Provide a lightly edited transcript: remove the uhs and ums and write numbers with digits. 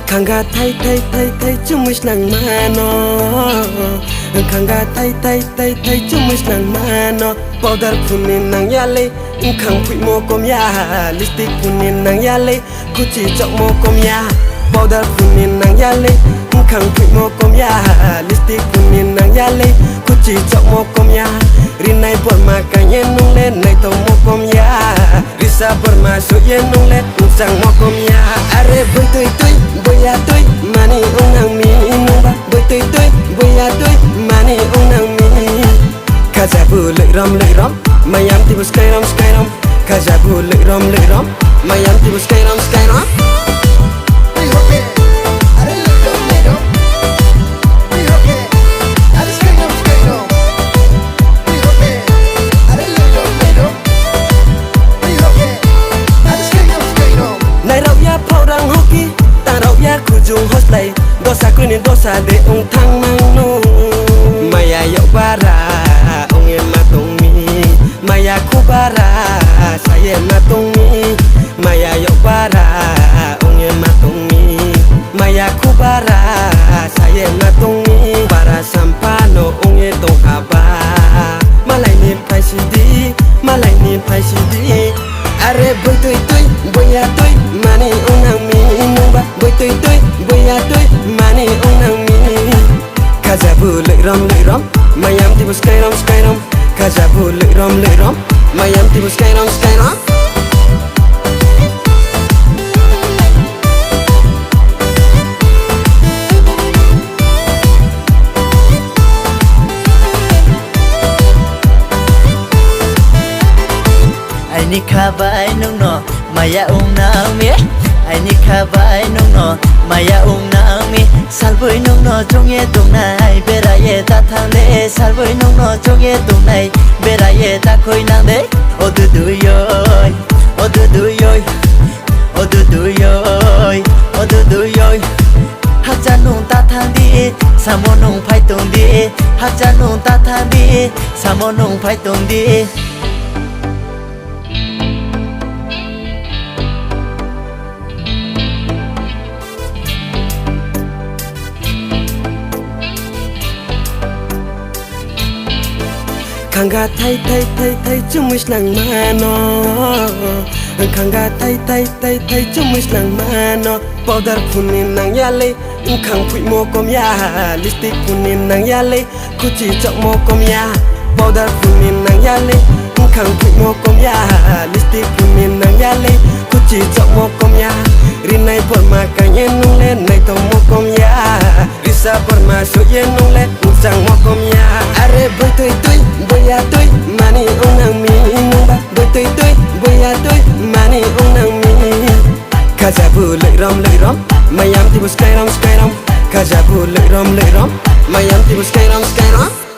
Khanga thay chung mich nang mano Khanga thay chung mich nang mano Powder punin nang yale khang pui mo kom ya lipstick punin nang yale kuchi chok mo kom ya Powder punin nang yale khang pui mo kom ya lipstick punin nang yale kuchi chok mo kom ya rinai bor ma kanye nung le nai to mo kom ya risa bor ma so ye nung le sang mo kom ya are boy toy boya toy mani unang mi nung ba boy toy boya toy mani unang mi kajabu le ram mayam ti bus kairam kajabu le ram mayam ti bus kairam Kujung host lay dosa kunin dosa de thang mang nu maya yo bara ong em matong mi maya kubara saya matong mi maya yo bara ong em matong mi maya kubara saya matong mi para sampano ong e tong haba malai ni pai sidi are boy toy boya toy mani unang mi numba boy toy boya toy mani unang mi kajabu le ram mayam ti bus kairam kajabu le ram mayam ti bus kairam Ni kabai nung no maya nang mi ni kabai nung no maya nang mi salboi nung no trong ye tung nai bera ye ta thang le salboi nung no trong ye tung nai bera ye ta khoi nang de o du yoy o du yoy o du yoy o du yoy hak cha nung ta thang di samo nung phai tung di hak cha nung ta thang di samo nung phai tung di Khanga thay chung mich nang mano Khanga thay chung mich nang mano Powder punin nang yale khang pui mo kom ya lipstick punin nang yale kuchi chok mo kom ya Powder punin nang yale khang pui mo kom ya lipstick punin nang yale kuchi chok mo kom ya rinai bor ma kanye nung le nai to mo kom ya risa bor ma so ye nung le sang mo kom ya are boy toy boya toy mani unang mi numba boy toy boya toy mani unang mi kajabu le ram mayam ti bus kairam kajabu le ram mayam ti bus kairam